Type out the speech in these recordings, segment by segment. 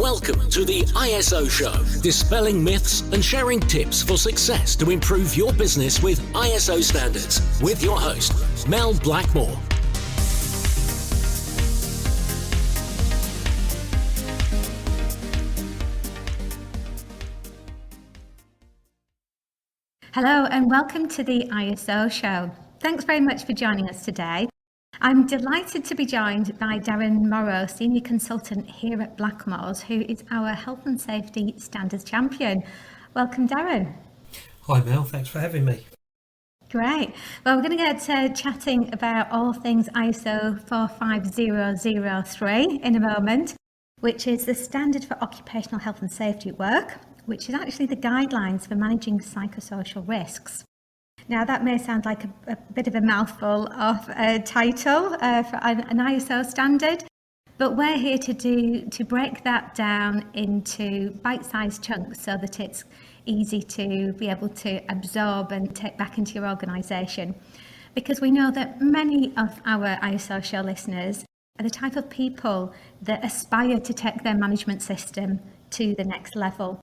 Welcome to the ISO Show, dispelling myths and sharing tips for success to improve your business with ISO standards, with your host, Mel Blackmore. Hello and welcome to the ISO Show. Thanks very much for joining us today. I'm delighted to be joined by Darren Morrow, Senior Consultant here at Blackmores, who is our Health and Safety Standards Champion. Welcome, Darren. Hi Mel, thanks for having me. Great. Well, we're going to get chatting about all things ISO 45003 in a moment, which is the standard for occupational health and safety at work, which is actually the guidelines for managing psychosocial risks. Now, that may sound like a bit of a mouthful of a title for an ISO standard, but we're here to break that down into bite-sized chunks so that it's easy to be able to absorb and take back into your organisation. Because we know that many of our ISO show listeners are the type of people that aspire to take their management system to the next level.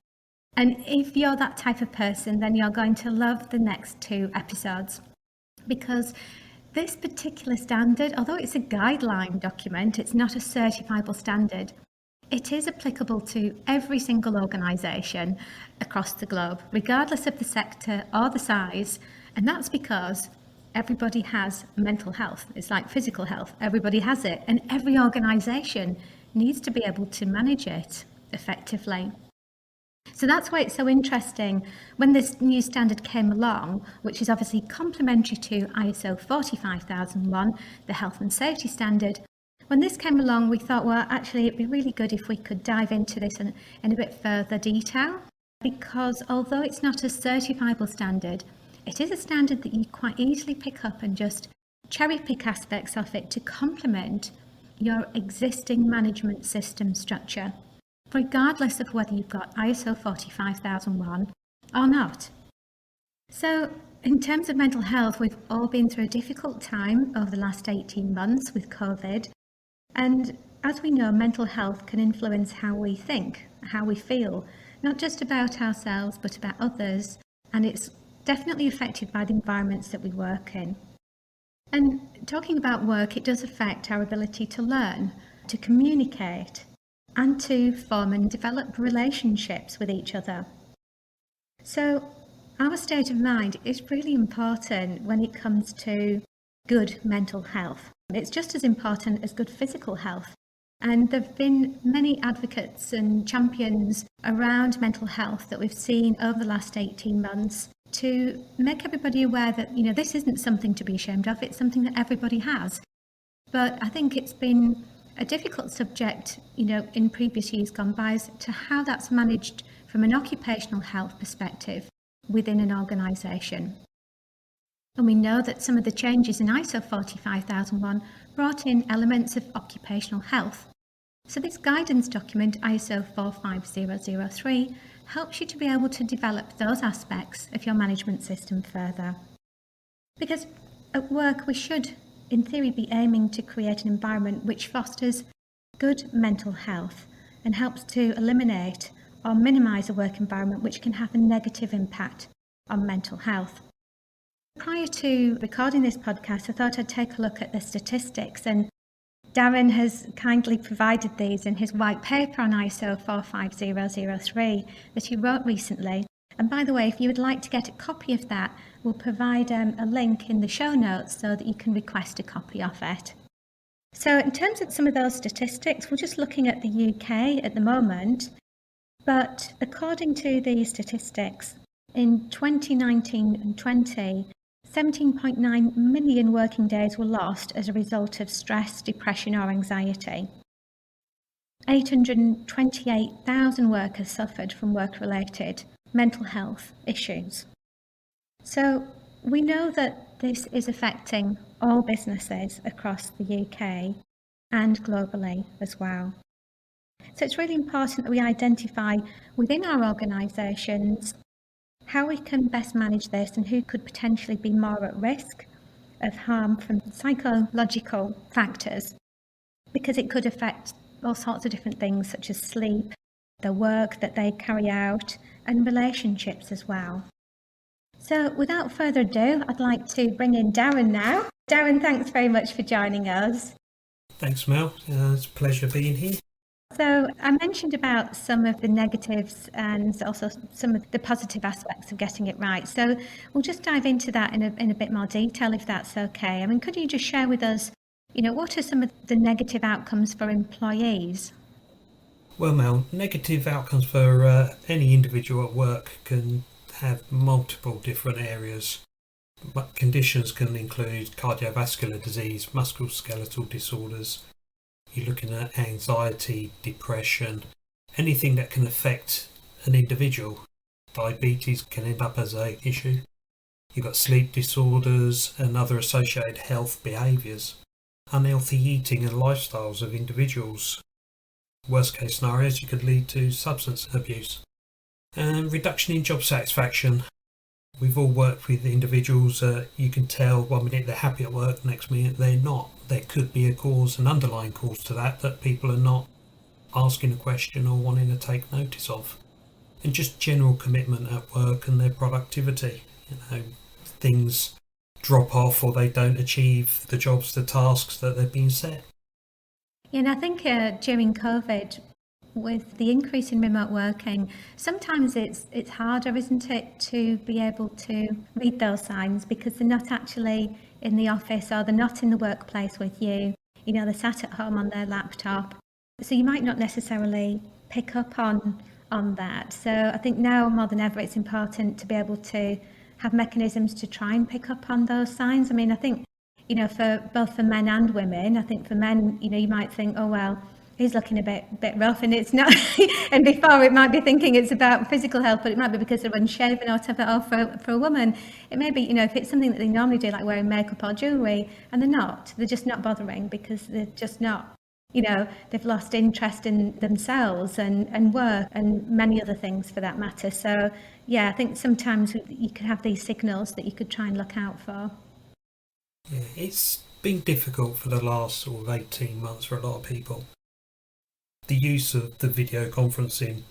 And if you're that type of person, then you're going to love the next two episodes, because this particular standard, although it's a guideline document, it's not a certifiable standard. It is applicable to every single organisation across the globe, regardless of the sector or the size. And that's because everybody has mental health. It's like physical health. Everybody has it. And every organisation needs to be able to manage it effectively. So that's why it's so interesting when this new standard came along, which is obviously complementary to ISO 45001, the health and safety standard. When this came along, we thought, well, actually, it'd be really good if we could dive into this in a bit further detail, because although it's not a certifiable standard, it is a standard that you quite easily pick up and just cherry pick aspects of it to complement your existing management system structure, regardless of whether you've got ISO 45001 or not. So in terms of mental health, we've all been through a difficult time over the last 18 months with COVID. And as we know, mental health can influence how we think, how we feel, not just about ourselves, but about others. And it's definitely affected by the environments that we work in. And talking about work, it does affect our ability to learn, to communicate, and to form and develop relationships with each other. So our state of mind is really important when it comes to good mental health. It's just as important as good physical health. And there have been many advocates and champions around mental health that we've seen over the last 18 months to make everybody aware that, this isn't something to be ashamed of. It's something that everybody has. But I think it's been a difficult subject, in previous years gone by, as to how that's managed from an occupational health perspective within an organisation. And we know that some of the changes in ISO 45001 brought in elements of occupational health. So this guidance document, ISO 45003, helps you to be able to develop those aspects of your management system further. Because at work we should, in theory, be aiming to create an environment which fosters good mental health and helps to eliminate or minimise a work environment which can have a negative impact on mental health. Prior to recording this podcast, I thought I'd take a look at the statistics, and Darren has kindly provided these in his white paper on ISO 45003 that he wrote recently. And by the way, if you would like to get a copy of that, we'll provide a link in the show notes so that you can request a copy of it. So in terms of some of those statistics, we're just looking at the UK at the moment. But according to the statistics, in 2019 and 20, 17.9 million working days were lost as a result of stress, depression or anxiety. 828,000 workers suffered from work-related mental health issues. So we know that this is affecting all businesses across the UK and globally as well. So it's really important that we identify within our organisations how we can best manage this and who could potentially be more at risk of harm from psychological factors, because it could affect all sorts of different things such as sleep, the work that they carry out, and relationships as well. So without further ado, I'd like to bring in Darren now. Darren, thanks very much for joining us. Thanks, Mel. It's a pleasure being here. So I mentioned about some of the negatives and also some of the positive aspects of getting it right. So we'll just dive into that in a bit more detail, if that's okay. I mean, could you just share with us, what are some of the negative outcomes for employees? Well, Mel, negative outcomes for any individual at work can have multiple different areas. But conditions can include cardiovascular disease, musculoskeletal disorders. You're looking at anxiety, depression, anything that can affect an individual. Diabetes can end up as an issue. You've got sleep disorders and other associated health behaviours, unhealthy eating and lifestyles of individuals. Worst case scenarios, you could lead to substance abuse. And reduction in job satisfaction. We've all worked with individuals, you can tell 1 minute they're happy at work, next minute they're not. There could be a cause, an underlying cause to that people are not asking a question or wanting to take notice of. And just general commitment at work and their productivity. Things drop off or they don't achieve the jobs, the tasks that they've been set. Yeah, and I think during COVID, with the increase in remote working, sometimes it's harder, isn't it, to be able to read those signs because they're not actually in the office or they're not in the workplace with you. They're sat at home on their laptop. So you might not necessarily pick up on that. So I think now more than ever, it's important to be able to have mechanisms to try and pick up on those signs. I mean, I think, for both for men and women, I think for men, you might think, oh, well, he's looking a bit rough, and it's not. And before it might be thinking it's about physical health, but it might be because they're unshaven or whatever. Or for a woman, it may be, if it's something that they normally do, like wearing makeup or jewellery, and they're just not bothering because they're just not, they've lost interest in themselves and work and many other things for that matter. So yeah, I think sometimes you could have these signals that you could try and look out for. Yeah, it's been difficult for the last sort of 18 months for a lot of people. The use of the video conferencing,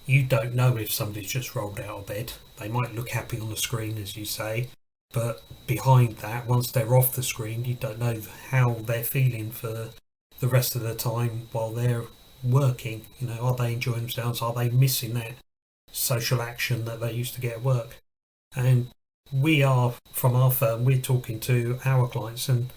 you don't know if somebody's just rolled out of bed. They might look happy on the screen, as you say, but behind that, once they're off the screen, you don't know how they're feeling for the rest of the time while they're working. Are they enjoying themselves? Are they missing that social action that they used to get at work? And we are, from our firm, we're talking to our clients, and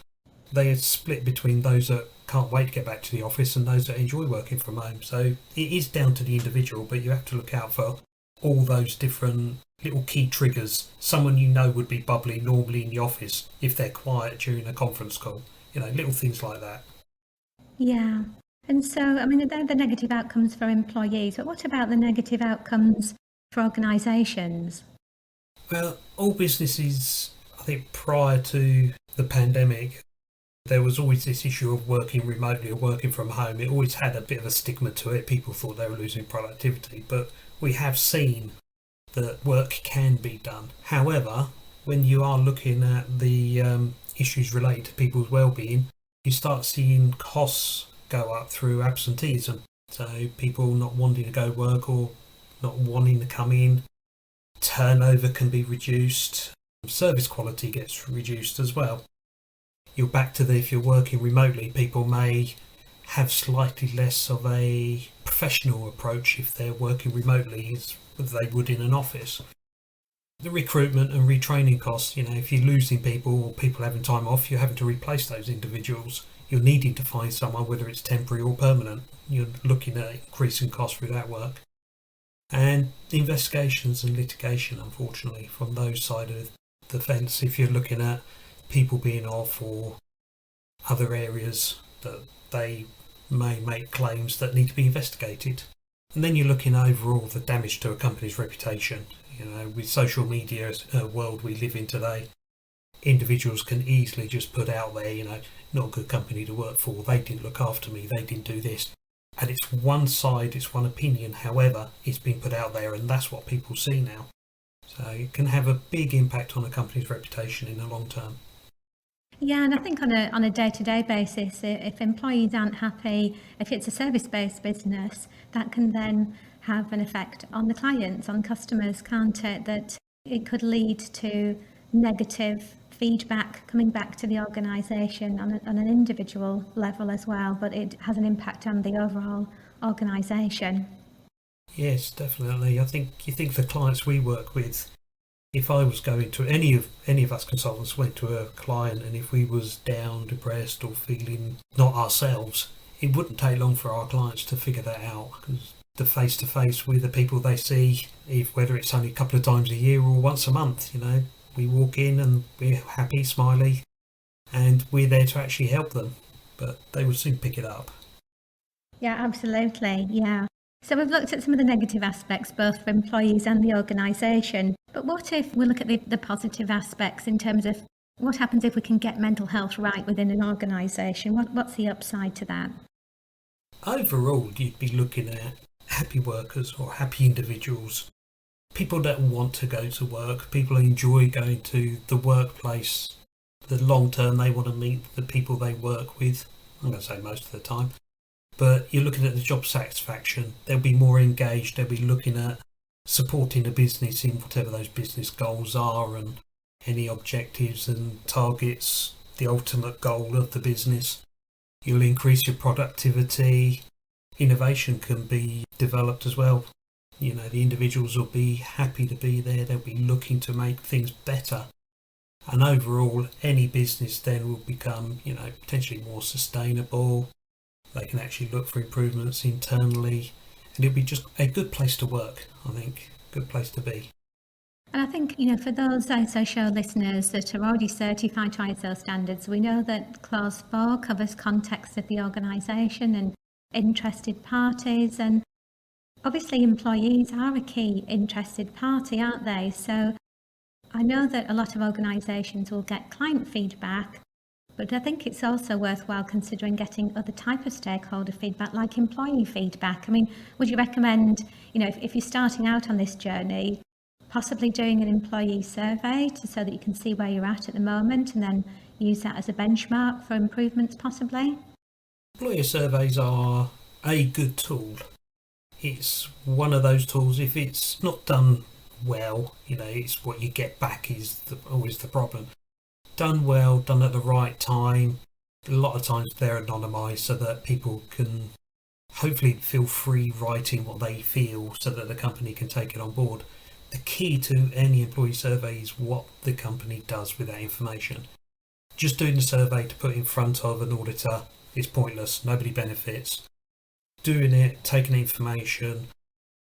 they are split between those that can't wait to get back to the office and those that enjoy working from home. So it is down to the individual, but you have to look out for all those different little key triggers. Someone would be bubbly normally in the office if they're quiet during a conference call. Little things like that. Yeah. And so, I mean, they're the negative outcomes for employees, but what about the negative outcomes for organisations? Well, all businesses, I think prior to the pandemic, there was always this issue of working remotely or working from home. It always had a bit of a stigma to it. People thought they were losing productivity, but we have seen that work can be done. However, when you are looking at the issues related to people's well-being, you start seeing costs go up through absenteeism. So people not wanting to go work or not wanting to come in. Turnover can be reduced. Service quality gets reduced as well. You're back to if you're working remotely, people may have slightly less of a professional approach if they're working remotely as they would in an office. The recruitment and retraining costs, if you're losing people or people having time off, you're having to replace those individuals. You're needing to find someone, whether it's temporary or permanent. You're looking at increasing costs through that work. And investigations and litigation, unfortunately, from those side of the fence, if you're looking at people being off or other areas that they may make claims that need to be investigated. And then you're looking overall the damage to a company's reputation. With social media world we live in today, individuals can easily just put out there, not a good company to work for, they didn't look after me, they didn't do this. And it's one side, it's one opinion, however, it's been put out there and that's what people see now. So it can have a big impact on a company's reputation in the long term. Yeah, and I think on a day-to-day basis, if employees aren't happy, if it's a service-based business, that can then have an effect on the clients, on customers, can't it? That it could lead to negative feedback coming back to the organisation on an individual level as well, but it has an impact on the overall organisation. Yes, definitely. I think the clients we work with, if I was going to any of us consultants went to a client, and if we was down, depressed, or feeling not ourselves, it wouldn't take long for our clients to figure that out, because the face to face with the people they see, whether it's only a couple of times a year or once a month, we walk in and we're happy, smiley, and we're there to actually help them, but they will soon pick it up. Yeah, absolutely. Yeah. So we've looked at some of the negative aspects, both for employees and the organisation. But what if we look at the positive aspects in terms of what happens if we can get mental health right within an organisation? What's the upside to that? Overall, you'd be looking at happy workers or happy individuals, people that want to go to work, people who enjoy going to the workplace. The long term, they want to meet the people they work with. I'm going to say most of the time. But you're looking at the job satisfaction. They'll be more engaged. They'll be looking at supporting the business in whatever those business goals are and any objectives and targets, the ultimate goal of the business. You'll increase your productivity. Innovation can be developed as well. The individuals will be happy to be there. They'll be looking to make things better. And overall, any business then will become, potentially more sustainable. They can actually look for improvements internally, and it'll be just a good place to work, I think, good place to be. And I think, for those ISO listeners that are already certified to ISO standards, we know that Clause 4 covers context of the organisation and interested parties, and obviously employees are a key interested party, aren't they? So I know that a lot of organisations will get client feedback, but I think it's also worthwhile considering getting other type of stakeholder feedback, like employee feedback. I mean, would you recommend, if you're starting out on this journey, possibly doing an employee survey so that you can see where you're at the moment and then use that as a benchmark for improvements possibly? Employer surveys are a good tool. It's one of those tools, if it's not done well, it's what you get back is always the problem. Done well, done at the right time. A lot of times they're anonymised so that people can hopefully feel free writing what they feel so that the company can take it on board. The key to any employee survey is what the company does with that information. Just doing the survey to put in front of an auditor is pointless. Nobody benefits. Doing it, taking the information,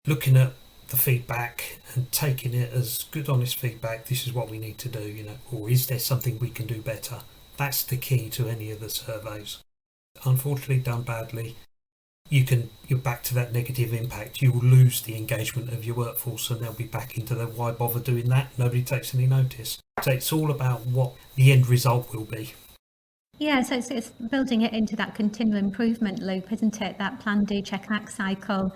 looking at the feedback and taking it as good honest feedback, this is what we need to do, or is there something we can do better? That's the key to any of the surveys. Unfortunately, done badly, you're back to that negative impact. You will lose the engagement of your workforce and they'll be back into the why bother doing that? Nobody takes any notice. So it's all about what the end result will be. Yeah, so it's building it into that continual improvement loop, isn't it? That plan, do, check, act cycle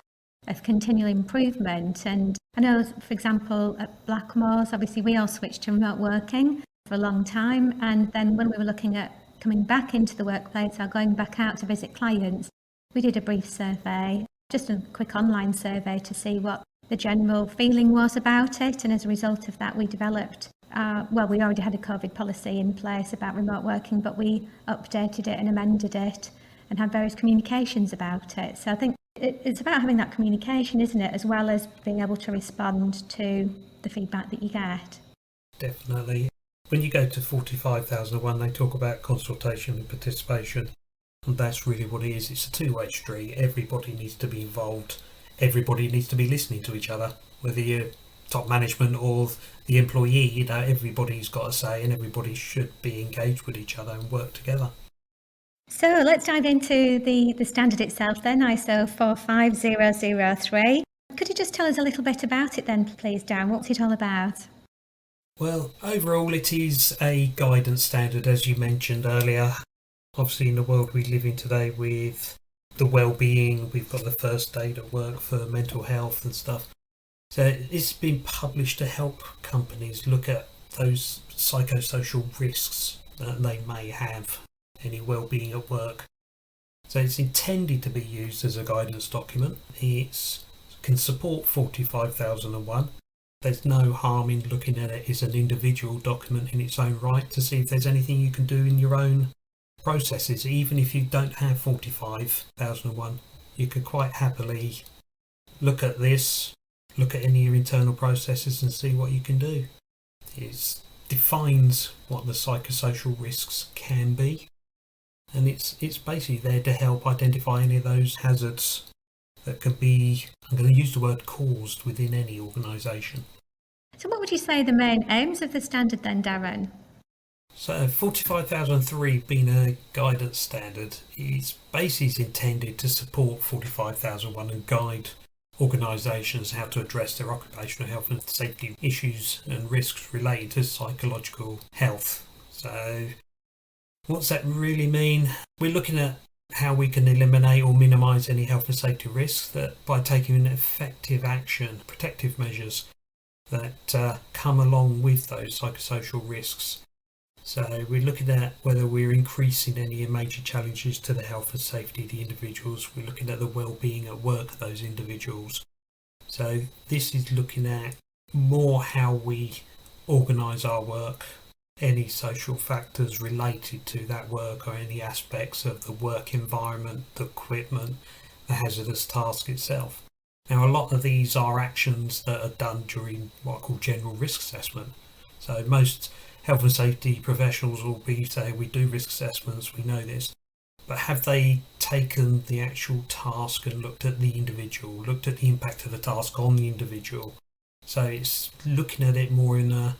of continual improvement. And I know, for example, at Blackmores, obviously we all switched to remote working for a long time. And then when we were looking at coming back into the workplace or going back out to visit clients, we did a brief survey, just a quick online survey to see what the general feeling was about it. And as a result of that, we developed, we already had a COVID policy in place about remote working, but we updated it and amended it and had various communications about it. So I think it's about having that communication, isn't it, as well as being able to respond to the feedback that you get. Definitely. When you go to 45,001, they talk about consultation and participation, and that's really what it is. It's a two-way street. Everybody needs to be involved. Everybody needs to be listening to each other, whether you're top management or the employee. Everybody's got a say, and everybody should be engaged with each other and work together. So let's dive into the standard itself then, ISO 45003. Could you just tell us a little bit about it then, please, Dan? What's it all about? Well, overall it is a guidance standard, as you mentioned earlier. Obviously in the world we live in today with the well-being, we've got the first aid at work for mental health and stuff. So it's been published to help companies look at those psychosocial risks that they may have, any well-being at work. So it's intended to be used as a guidance document. It's can support 45,001. There's no harm in looking at it as an individual document in its own right to see if there's anything you can do in your own processes. Even if you don't have 45,001, you could quite happily look at this, look at any of your internal processes and see what you can do. It defines what the psychosocial risks can be, and it's basically there to help identify any of those hazards that can be, I'm going to use the word, caused within any organisation. So what would you say the main aims of the standard then, Darren? So 45,003 being a guidance standard, it's basically intended to support 45,001 and guide organisations how to address their occupational health and safety issues and risks related to psychological health. So what's that really mean? We're looking at how we can eliminate or minimise any health and safety risks that by taking effective action, protective measures that come along with those psychosocial risks. So we're looking at whether we're increasing any major challenges to the health and safety of the individuals. We're looking at the well-being at work of those individuals. So this is looking at more how we organise our work, any social factors related to that work or any aspects of the work environment, the equipment, the hazardous task itself. Now, a lot of these are actions that are done during what I call general risk assessment. So most health and safety professionals will be saying, we do risk assessments, we know this, but have they taken the actual task and looked at the individual, looked at the impact of the task on the individual? So it's looking at it more in a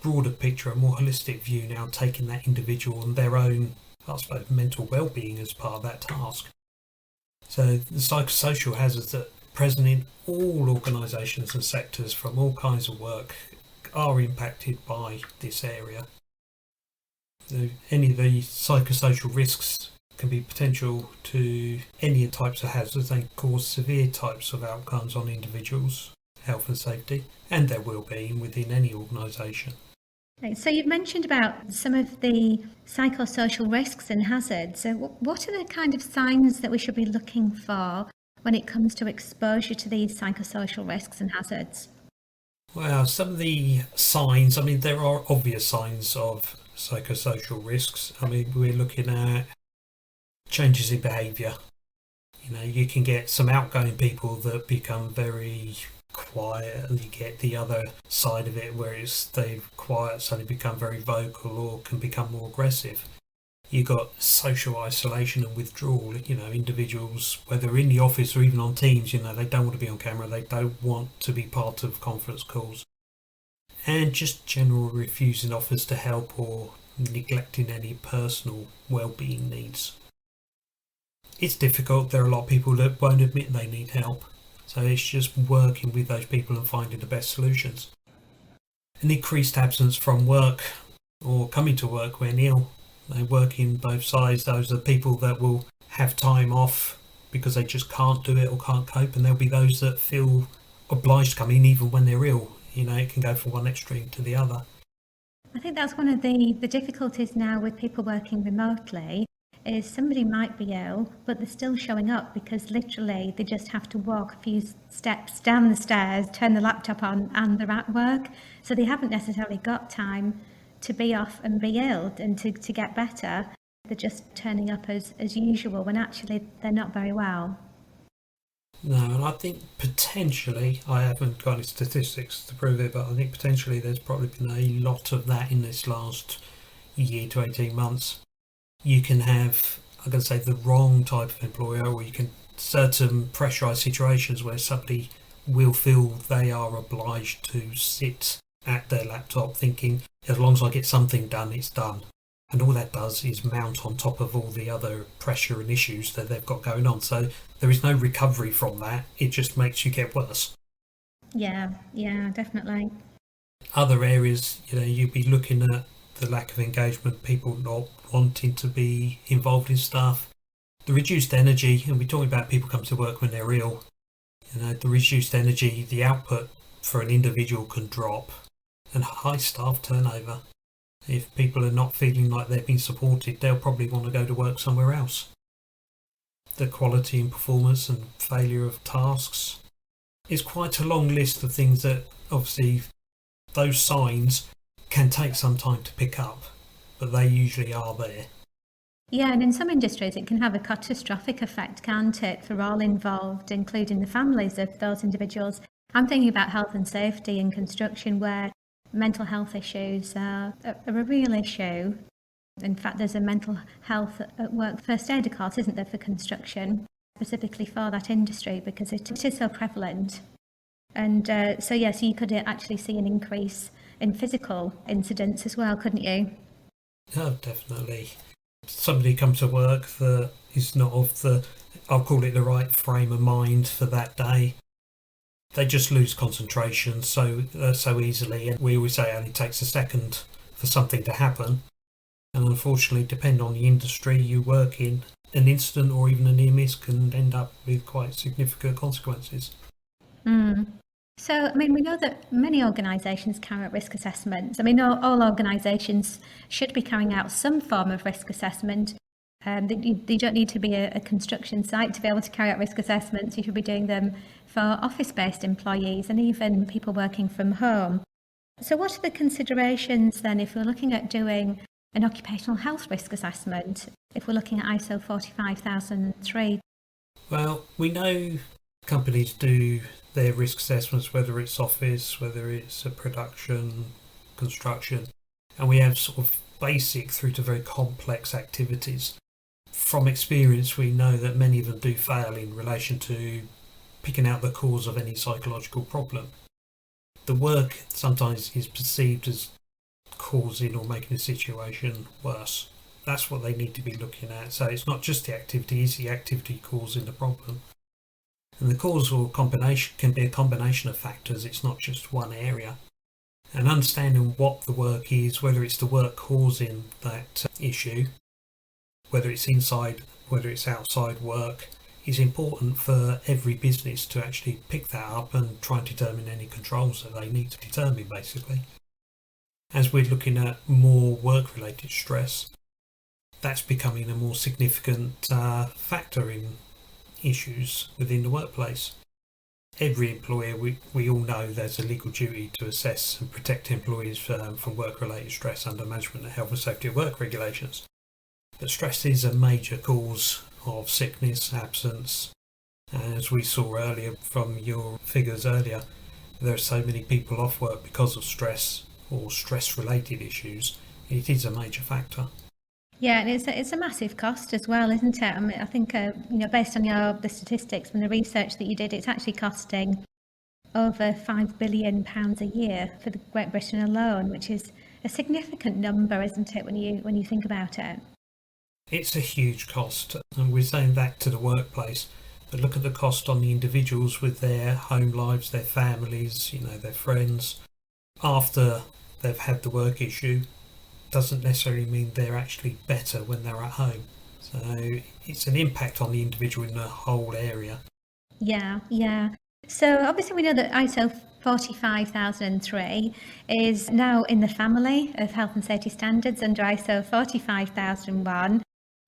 broader picture, a more holistic view now, taking that individual and their own, I suppose, mental well-being as part of that task. So the psychosocial hazards that are present in all organisations and sectors from all kinds of work are impacted by this area. So any of the psychosocial risks can be potential to any types of hazards. They cause severe types of outcomes on individuals' health and safety and their well-being within any organisation. Right, so you've mentioned about some of the psychosocial risks and hazards. So what are the kind of signs that we should be looking for when it comes to exposure to these psychosocial risks and hazards? Well, some of the signs, there are obvious signs of psychosocial risks. We're looking at changes in behaviour. You can get some outgoing people that become very quiet, and you get the other side of it where they're quiet, suddenly become very vocal or can become more aggressive. You've got social isolation and withdrawal. Individuals, whether in the office or even on Teams, they don't want to be on camera, they don't want to be part of conference calls. And just general refusing offers to help or neglecting any personal well-being needs. It's difficult. There are a lot of people that won't admit they need help. So it's just working with those people and finding the best solutions. An increased absence from work or coming to work when ill. They work in both sides. Those are people that will have time off because they just can't do it or can't cope, and there'll be those that feel obliged to come in even when they're ill. It can go from one extreme to the other. I think that's one of the difficulties now with people working remotely, is somebody might be ill, but they're still showing up because literally they just have to walk a few steps down the stairs, turn the laptop on, and they're at work. So they haven't necessarily got time to be off and be ill and to get better. They're just turning up as usual when actually they're not very well. No, and I think potentially, I haven't got any statistics to prove it, but I think potentially there's probably been a lot of that in this last year to 18 months. You can have, I'm going to say, the wrong type of employer, or you can certain pressurised situations where somebody will feel they are obliged to sit at their laptop thinking, as long as I get something done, it's done. And all that does is mount on top of all the other pressure and issues that they've got going on. So there is no recovery from that. It just makes you get worse. Yeah, definitely. Other areas, you'd be looking at the lack of engagement, people not wanting to be involved in stuff, the reduced energy, and we're talking about people come to work when they're ill. The reduced energy, the output for an individual can drop, and high staff turnover. If people are not feeling like they're being supported, they'll probably want to go to work somewhere else. The quality and performance and failure of tasks, It's quite a long list of things that obviously those signs can take some time to pick up, but they usually are there. Yeah, and in some industries it can have a catastrophic effect, can't it, for all involved, including the families of those individuals. I'm thinking about health and safety in construction, where mental health issues are a real issue. In fact, there's a mental health at work first aid course, isn't there, for construction, specifically for that industry, because it is so prevalent. And so you could actually see an increase in physical incidents as well, couldn't you? Oh, definitely. Somebody comes to work that is not of I'll call it the right frame of mind for that day. They just lose concentration so easily, and we always say it only takes a second for something to happen. And unfortunately, depending on the industry you work in, an incident or even a near miss can end up with quite significant consequences. So, we know that many organisations carry out risk assessments. All organisations should be carrying out some form of risk assessment. They don't need to be a construction site to be able to carry out risk assessments. You should be doing them for office-based employees and even people working from home. So what are the considerations then if we're looking at doing an occupational health risk assessment, if we're looking at ISO 45003? Well, we know companies do their risk assessments, whether it's office, whether it's a production, construction, and we have sort of basic through to very complex activities. From experience, we know that many of them do fail in relation to picking out the cause of any psychological problem. The work sometimes is perceived as causing or making a situation worse. That's what they need to be looking at. So it's not just the activity, it's the activity causing the problem. And the causal combination can be a combination of factors, it's not just one area. And understanding what the work is, whether it's the work causing that issue, whether it's inside, whether it's outside work, is important for every business to actually pick that up and try and determine any controls that they need to determine, basically. As we're looking at more work-related stress, that's becoming a more significant factor in issues within the workplace. Every employer, we all know there's a legal duty to assess and protect employees from work-related stress under management and health and safety at work regulations. But stress is a major cause of sickness, absence. As we saw earlier from your figures earlier, there are so many people off work because of stress or stress-related issues. It is a major factor. Yeah, and it's a massive cost as well, isn't it? I think based on the statistics from the research that you did, it's actually costing over £5 billion a year for Great Britain alone, which is a significant number, isn't it, when you think about it? It's a huge cost, and we're saying that to the workplace, but look at the cost on the individuals with their home lives, their families, their friends. After they've had the work issue, doesn't necessarily mean they're actually better when they're at home. So it's an impact on the individual in the whole area. Yeah. So obviously we know that ISO 45003 is now in the family of health and safety standards under ISO 45001.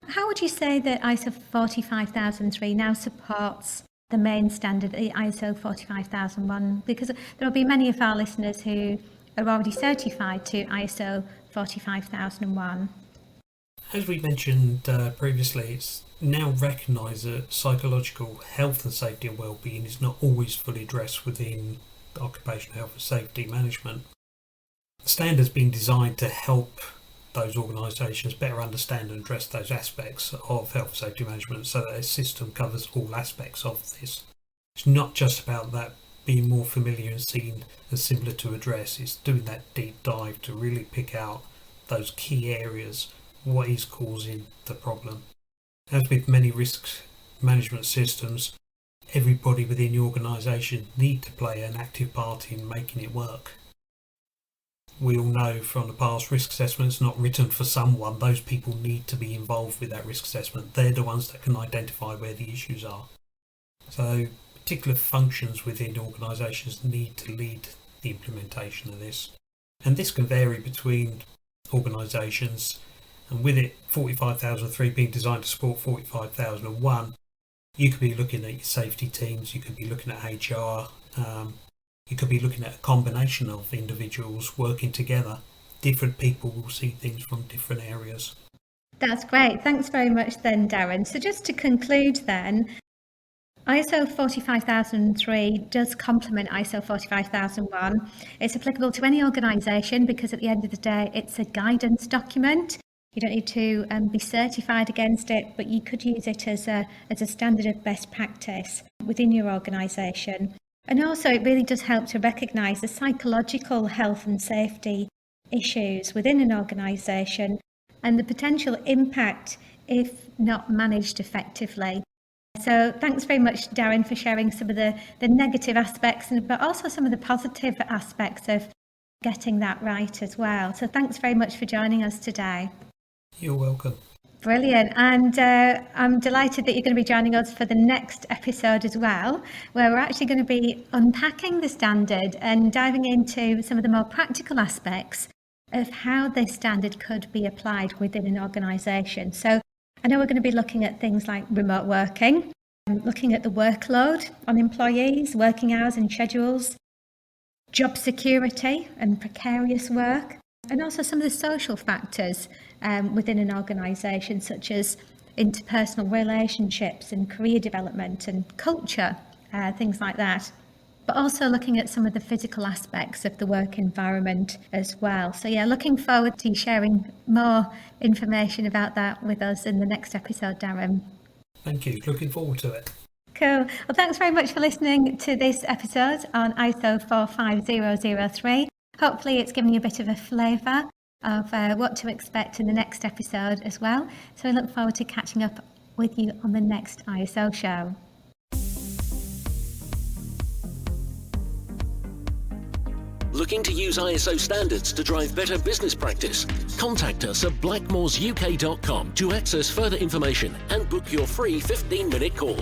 How would you say that ISO 45003 now supports the main standard, the ISO 45001? Because there will be many of our listeners who are already certified to ISO 45001. As we mentioned previously, it's now recognised that psychological health and safety and well-being is not always fully addressed within occupational health and safety management. The standard's been designed to help those organisations better understand and address those aspects of health and safety management so that a system covers all aspects of this. It's not just about that being more familiar and seen as similar to address, it's doing that deep dive to really pick out those key areas, what is causing the problem. As with many risk management systems, everybody within the organisation need to play an active part in making it work. We all know from the past, risk assessments not written for someone. Those people need to be involved with that risk assessment. They're the ones that can identify where the issues are. So particular functions within organisations need to lead the implementation of this. And this can vary between organisations, and with it 45003 being designed to support 45001, you could be looking at your safety teams, you could be looking at HR, You could be looking at a combination of individuals working together. Different people will see things from different areas. That's great. Thanks very much then, Darren. So just to conclude then, ISO 45003 does complement ISO 45001. It's applicable to any organisation because at the end of the day, it's a guidance document. You don't need to be certified against it, but you could use it as a standard of best practice within your organisation. And also it really does help to recognise the psychological health and safety issues within an organisation and the potential impact if not managed effectively. So thanks very much, Darren, for sharing some of the negative aspects, but also some of the positive aspects of getting that right as well. So thanks very much for joining us today. You're welcome. Brilliant. And I'm delighted that you're going to be joining us for the next episode as well, where we're actually going to be unpacking the standard and diving into some of the more practical aspects of how this standard could be applied within an organisation. So I know we're going to be looking at things like remote working, looking at the workload on employees, working hours and schedules, job security and precarious work, and also some of the social factors within an organisation, such as interpersonal relationships and career development and culture, things like that. But also looking at some of the physical aspects of the work environment as well. So yeah, looking forward to sharing more information about that with us in the next episode, Darren. Thank you. Looking forward to it. Cool. Well, thanks very much for listening to this episode on ISO 45003. Hopefully it's given you a bit of a flavour of what to expect in the next episode as well. So I look forward to catching up with you on the next ISO show. Looking to use ISO standards to drive better business practice? Contact us at blackmoresuk.com to access further information and book your free 15-minute call.